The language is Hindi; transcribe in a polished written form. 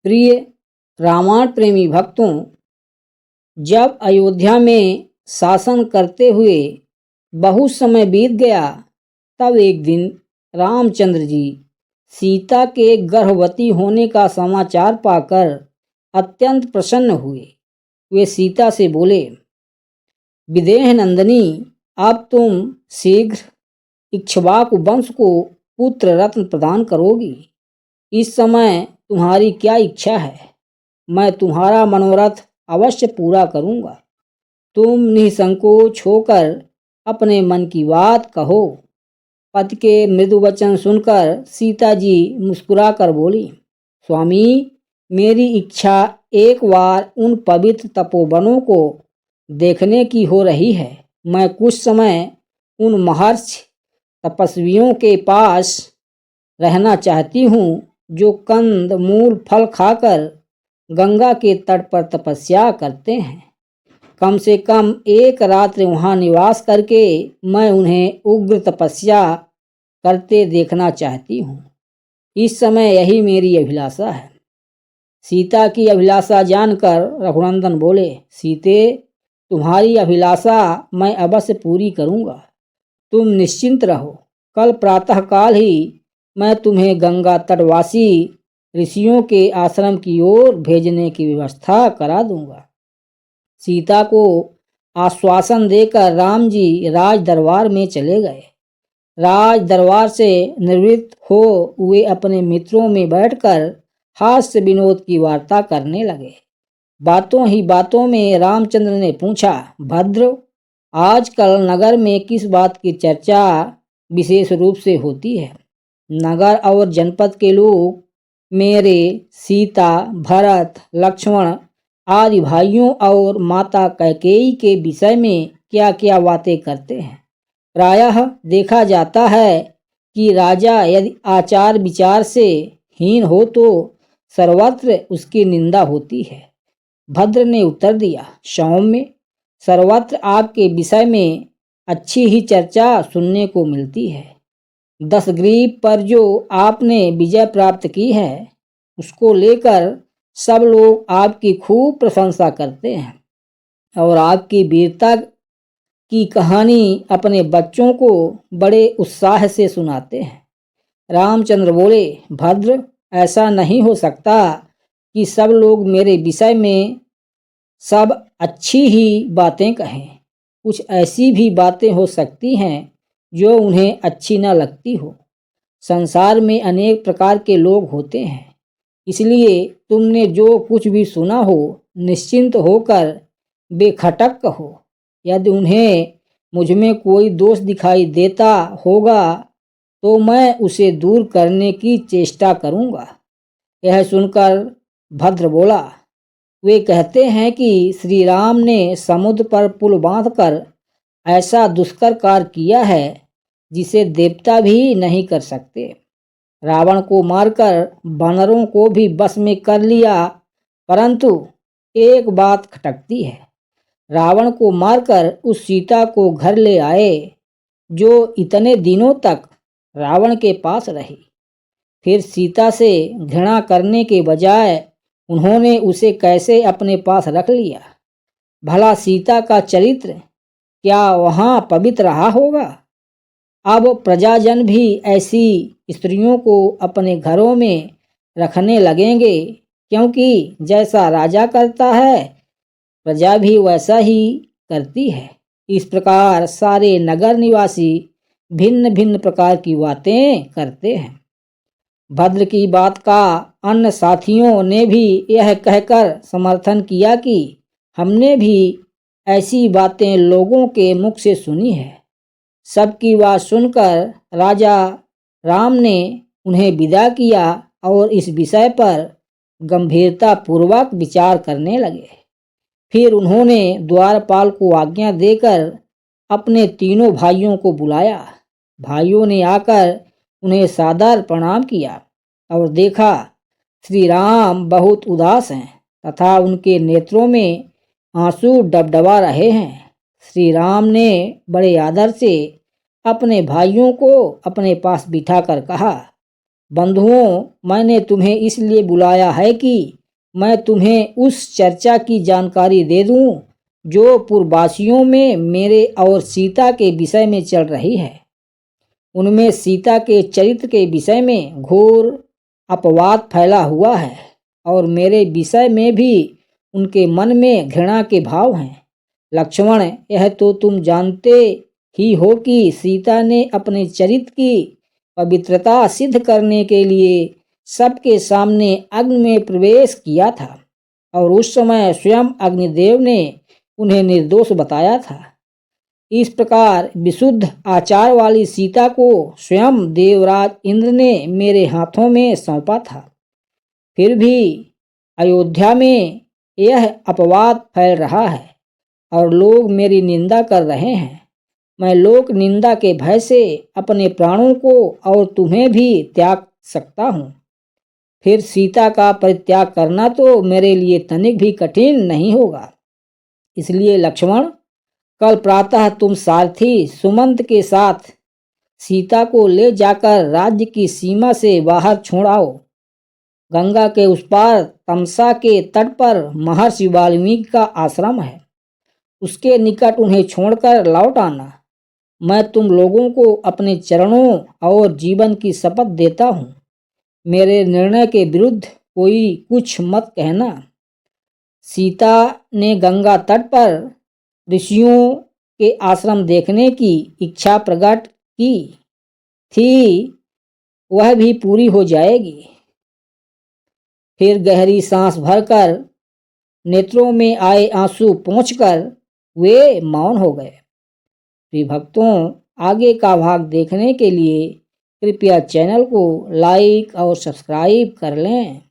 प्रिय रामायण प्रेमी भक्तों, जब अयोध्या में शासन करते हुए बहुत समय बीत गया, तब एक दिन रामचंद्र जी सीता के गर्भवती होने का समाचार पाकर अत्यंत प्रसन्न हुए। वे सीता से बोले, विदेह नंदिनी, अब तुम शीघ्र इक्ष्वाकु वंश को पुत्र रत्न प्रदान करोगी। इस समय तुम्हारी क्या इच्छा है? मैं तुम्हारा मनोरथ अवश्य पूरा करूंगा। तुम निसंकोच होकर अपने मन की बात कहो। पति के मृदु वचन सुनकर सीता जी मुस्कुराकर बोली, स्वामी, मेरी इच्छा एक बार उन पवित्र तपोवनों को देखने की हो रही है। मैं कुछ समय उन महर्षि तपस्वियों के पास रहना चाहती हूँ जो कंद मूल फल खाकर गंगा के तट पर तपस्या करते हैं। कम से कम एक रात्रि वहाँ निवास करके मैं उन्हें उग्र तपस्या करते देखना चाहती हूँ। इस समय यही मेरी अभिलाषा है। सीता की अभिलाषा जानकर रघुनंदन बोले, सीते, तुम्हारी अभिलाषा मैं अवश्य पूरी करूँगा। तुम निश्चिंत रहो। कल प्रातःकाल ही मैं तुम्हें गंगा तटवासी ऋषियों के आश्रम की ओर भेजने की व्यवस्था करा दूंगा। सीता को आश्वासन देकर राम जी राज दरबार में चले गए। राज दरबार से निवृत्त हो वे अपने मित्रों में बैठकर हास्य विनोद की वार्ता करने लगे। बातों ही बातों में रामचंद्र ने पूछा, भद्र, आजकल नगर में किस बात की चर्चा विशेष रूप से होती है? नगर और जनपद के लोग मेरे सीता, भरत, लक्ष्मण आदि भाइयों और माता कैकेयी के विषय में क्या क्या बातें करते हैं। प्रायः देखा जाता है कि राजा यदि आचार विचार से हीन हो तो सर्वत्र उसकी निंदा होती है। भद्र ने उत्तर दिया, सौम्य, सर्वत्र आपके विषय में अच्छी ही चर्चा सुनने को मिलती है। दशग्रीव पर जो आपने विजय प्राप्त की है, उसको लेकर सब लोग आपकी खूब प्रशंसा करते हैं और आपकी वीरता की कहानी अपने बच्चों को बड़े उत्साह से सुनाते हैं। रामचंद्र बोले, भद्र, ऐसा नहीं हो सकता कि सब लोग मेरे विषय में सब अच्छी ही बातें कहें। कुछ ऐसी भी बातें हो सकती हैं जो उन्हें अच्छी न लगती हो। संसार में अनेक प्रकार के लोग होते हैं, इसलिए तुमने जो कुछ भी सुना हो निश्चिंत होकर बेखटक कहो। यदि उन्हें मुझमें कोई दोष दिखाई देता होगा तो मैं उसे दूर करने की चेष्टा करूंगा। यह सुनकर भद्र बोला, वे कहते हैं कि श्री राम ने समुद्र पर पुल बांधकर ऐसा दुष्कर कार्य किया है जिसे देवता भी नहीं कर सकते। रावण को मारकर वानरों को भी बस में कर लिया, परंतु एक बात खटकती है। रावण को मारकर उस सीता को घर ले आए जो इतने दिनों तक रावण के पास रही। फिर सीता से घृणा करने के बजाय उन्होंने उसे कैसे अपने पास रख लिया? भला सीता का चरित्र क्या वहाँ पवित्र रहा होगा? अब प्रजाजन भी ऐसी स्त्रियों को अपने घरों में रखने लगेंगे, क्योंकि जैसा राजा करता है प्रजा भी वैसा ही करती है। इस प्रकार सारे नगर निवासी भिन्न भिन्न प्रकार की बातें करते हैं। भद्र की बात का अन्य साथियों ने भी यह कहकर समर्थन किया कि हमने भी ऐसी बातें लोगों के मुख से सुनी है। सबकी बात सुनकर राजा राम ने उन्हें विदा किया और इस विषय पर गंभीरता पूर्वक विचार करने लगे। फिर उन्होंने द्वारपाल को आज्ञा देकर अपने तीनों भाइयों को बुलाया। भाइयों ने आकर उन्हें सादर प्रणाम किया और देखा श्री राम बहुत उदास हैं तथा उनके नेत्रों में आंसू डबडबा रहे हैं। श्री राम ने बड़े आदर से अपने भाइयों को अपने पास बिठाकर कहा, बंधुओं, मैंने तुम्हें इसलिए बुलाया है कि मैं तुम्हें उस चर्चा की जानकारी दे दूं जो पूर्ववासियों में मेरे और सीता के विषय में चल रही है। उनमें सीता के चरित्र के विषय में घोर अपवाद फैला हुआ है और मेरे विषय में भी उनके मन में घृणा के भाव हैं। लक्ष्मण, यह तो तुम जानते ही हो कि सीता ने अपने चरित्र की पवित्रता सिद्ध करने के लिए सबके सामने अग्नि में प्रवेश किया था और उस समय स्वयं अग्निदेव ने उन्हें निर्दोष बताया था। इस प्रकार विशुद्ध आचार वाली सीता को स्वयं देवराज इंद्र ने मेरे हाथों में सौंपा था। फिर भी अयोध्या में यह अपवाद फैल रहा है और लोग मेरी निंदा कर रहे हैं। मैं लोक निंदा के भय से अपने प्राणों को और तुम्हें भी त्याग सकता हूँ। फिर सीता का परित्याग करना तो मेरे लिए तनिक भी कठिन नहीं होगा। इसलिए लक्ष्मण, कल प्रातः तुम सारथी सुमंत के साथ सीता को ले जाकर राज्य की सीमा से बाहर छोड़ आओ। गंगा के उस पार तमसा के तट पर महर्षि वाल्मीकि का आश्रम है, उसके निकट उन्हें छोड़कर लौट आना। मैं तुम लोगों को अपने चरणों और जीवन की शपथ देता हूँ, मेरे निर्णय के विरुद्ध कोई कुछ मत कहना। सीता ने गंगा तट पर ऋषियों के आश्रम देखने की इच्छा प्रकट की थी, वह भी पूरी हो जाएगी। फिर गहरी सांस भरकर नेत्रों में आए आंसू पोंछकर वे मौन हो गए। प्रिय भक्तों, आगे का भाग देखने के लिए कृपया चैनल को लाइक और सब्सक्राइब कर लें।